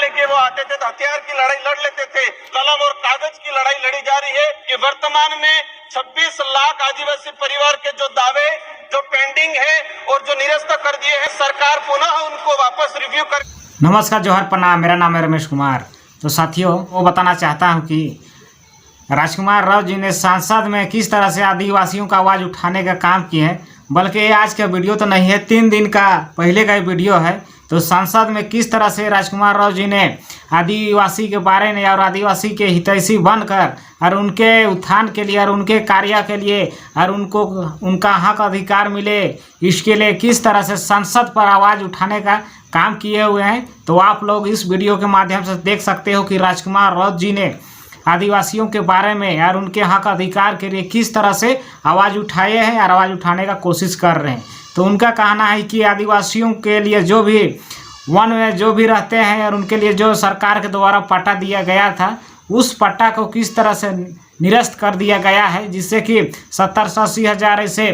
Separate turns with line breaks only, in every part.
लेके वो आते थे तो हथियार की लड़ाई लड़ लेते थे। कलम और कागज की लड़ाई लड़ी जा रही है कि वर्तमान में 26 लाख आदिवासी परिवार के जो दावे जो पेंडिंग है और जो निरस्त कर दिए हैं, सरकार पुनः उनको वापस रिव्यू कर।
नमस्कार, जोहर प्रणाम। मेरा नाम है रमेश कुमार। तो साथियों, वो बताना चाहता हूं कि राजकुमार राव जी ने संसद में किस तरह से आदिवासियों का आवाज़ उठाने का काम किए हैं। बल्कि ये आज का वीडियो तो नहीं है, 3 दिन का पहले का वीडियो है। तो संसद में किस तरह से राजकुमार राव जी ने आदिवासी के बारे में और आदिवासी के हितैषी बनकर और उनके उत्थान के लिए और उनके कार्य के लिए और उनको उनका हक अधिकार मिले, इसके लिए किस तरह से संसद पर आवाज़ उठाने का काम किए हुए हैं। तो आप लोग इस वीडियो के माध्यम से देख सकते हो कि राजकुमार राव जी ने आदिवासियों के बारे में और उनके हक अधिकार के लिए किस तरह से आवाज़ उठाए हैं और आवाज़ उठाने का कोशिश कर रहे हैं। तो उनका कहना है कि आदिवासियों के लिए जो भी वन में जो भी रहते हैं और उनके लिए जो सरकार के द्वारा पट्टा दिया गया था, उस पट्टा को किस तरह से निरस्त कर दिया गया है, जिससे कि 70 से 80 हज़ार ऐसे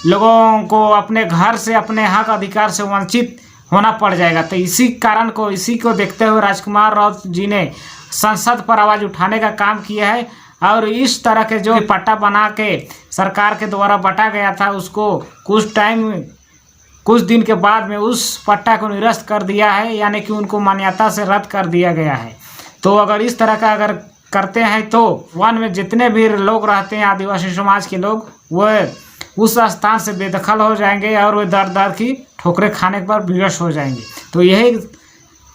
लोगों को अपने घर से अपने हक अधिकार से वंचित होना पड़ जाएगा। तो इसी को देखते हुए राजकुमार राव जी ने संसद पर आवाज़ उठाने का काम किया है और इस तरह के जो पट्टा बना के सरकार के द्वारा बटा गया था, उसको कुछ दिन के बाद में उस पट्टा को निरस्त कर दिया है, यानी कि उनको मान्यता से रद्द कर दिया गया है। तो अगर इस तरह का अगर करते हैं तो वन में जितने भी लोग रहते हैं आदिवासी समाज के लोग, वह उस स्थान से बेदखल हो जाएंगे और वे दर दर की ठोकरें खाने पर विवश हो जाएंगे। तो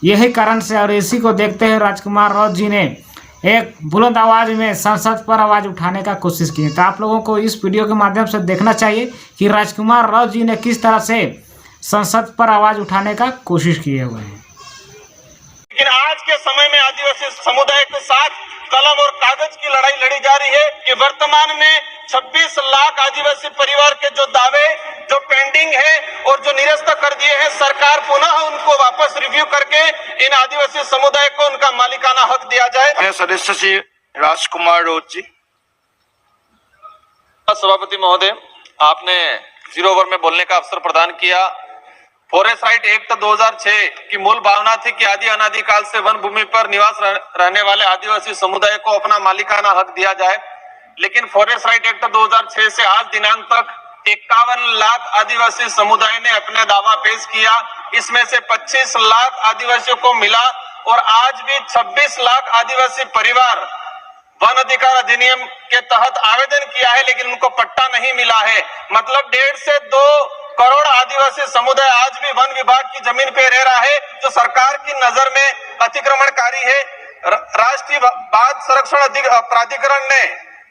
यही कारण से और इसी को देखते हुए राजकुमार राव जी ने एक बुलंद आवाज़ में संसद पर आवाज़ उठाने का कोशिश की है। तो आप लोगों को इस वीडियो के माध्यम से देखना चाहिए कि राजकुमार राव जी ने किस तरह से संसद पर आवाज़ उठाने का कोशिश किए हुए हैं।
लेकिन आज के समय में आदिवासी समुदाय के साथ कलम और कागज की लड़ाई लड़ी जा रही है कि वर्तमान में 26 लाख आदिवासी परिवार के जो दावे जो पेंडिंग है और जो निरस्त कर दिए हैं, सरकार पुनः उनको वापस रिव्यू करके इन आदिवासी समुदाय को उनका मालिकाना हक दिया जाए।
सदस्य श्री राजकुमार राव जी।
सभापति महोदय, आपने 0 ओवर में बोलने का अवसर प्रदान किया। फॉरेस्ट राइट एक्ट 2006 की मूल भावना थी कि आदि अनादि काल से वन भूमि पर निवास रहने वाले आदिवासी समुदाय को अपना मालिकाना हक दिया जाए। लेकिन फॉरेस्ट राइट एक्ट 2006 से आज दिनांक तक 51 लाख आदिवासी समुदाय ने अपने दावा पेश किया। इसमें से 25 लाख आदिवासियों को मिला और आज भी 26 लाख आदिवासी परिवार वन अधिकार अधिनियम के तहत आवेदन किया है, लेकिन उनको पट्टा नहीं मिला है। मतलब 1.5 से 2 करोड़ आदिवासी समुदाय आज भी वन विभाग की जमीन पे रह रहा है, जो सरकार की नजर में अतिक्रमणकारी है। राष्ट्रीय बाघ संरक्षण प्राधिकरण ने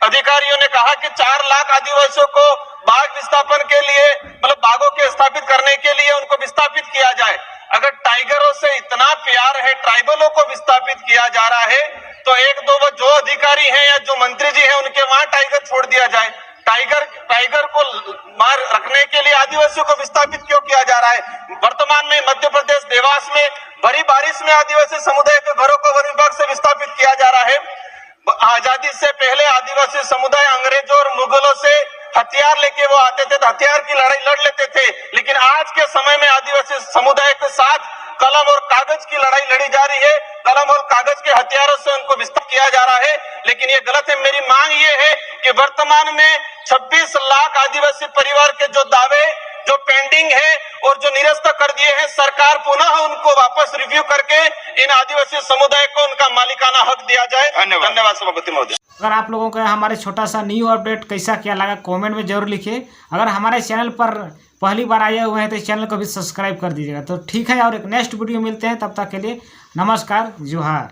अधिकारियों ने कहा कि 4 लाख आदिवासियों को बाघ विस्थापन के लिए, मतलब बाघों के स्थापित करने के लिए उनको विस्थापित किया जाए। अगर टाइगरों से इतना प्यार है, ट्राइबलों को विस्थापित किया जा रहा है, तो 1-2 जो अधिकारी हैं या जो मंत्री जी हैं उनके वहां टाइगर छोड़ दिया जाए। टाइगर को मार रखने के लिए आदिवासियों को विस्थापित क्यों किया जा रहा है? वर्तमान में मध्य प्रदेश देवास में भरी बारिश में आदिवासी समुदाय के घरों को वन विभाग से विस्थापित किया जा रहा है। आजादी से पहले आदिवासी समुदाय अंग्रेजों और मुगलों से हथियार लेके वो आते थे तो हथियार की लड़ाई लड़ लेते थे। लेकिन आज के समय में आदिवासी समुदाय के साथ कलम और कागज की लड़ाई लड़ी जा रही है। कलम और कागज के हथियारों से उनको विस्तार किया जा रहा है, लेकिन ये गलत है। मेरी मांग ये है कि वर्तमान में 26 लाख आदिवासी परिवार के जो दावे जो पेंडिंग है और जो निरस्त कर दिए हैं, सरकार पुनः उनको वापस रिव्यू करके इन आदिवासी समुदाय को उनका मालिकाना हक दिया जाए। धन्यवाद सभापति महोदय।
अगर आप लोगों को हमारे छोटा सा न्यू अपडेट कैसा क्या लगा, कमेंट में जरूर लिखिए। अगर हमारे चैनल पर पहली बार आए हुए हैं तो इस चैनल को भी सब्सक्राइब कर दीजिएगा। तो ठीक है, और एक नेक्स्ट वीडियो मिलते हैं, तब तक के लिए नमस्कार, जोहार।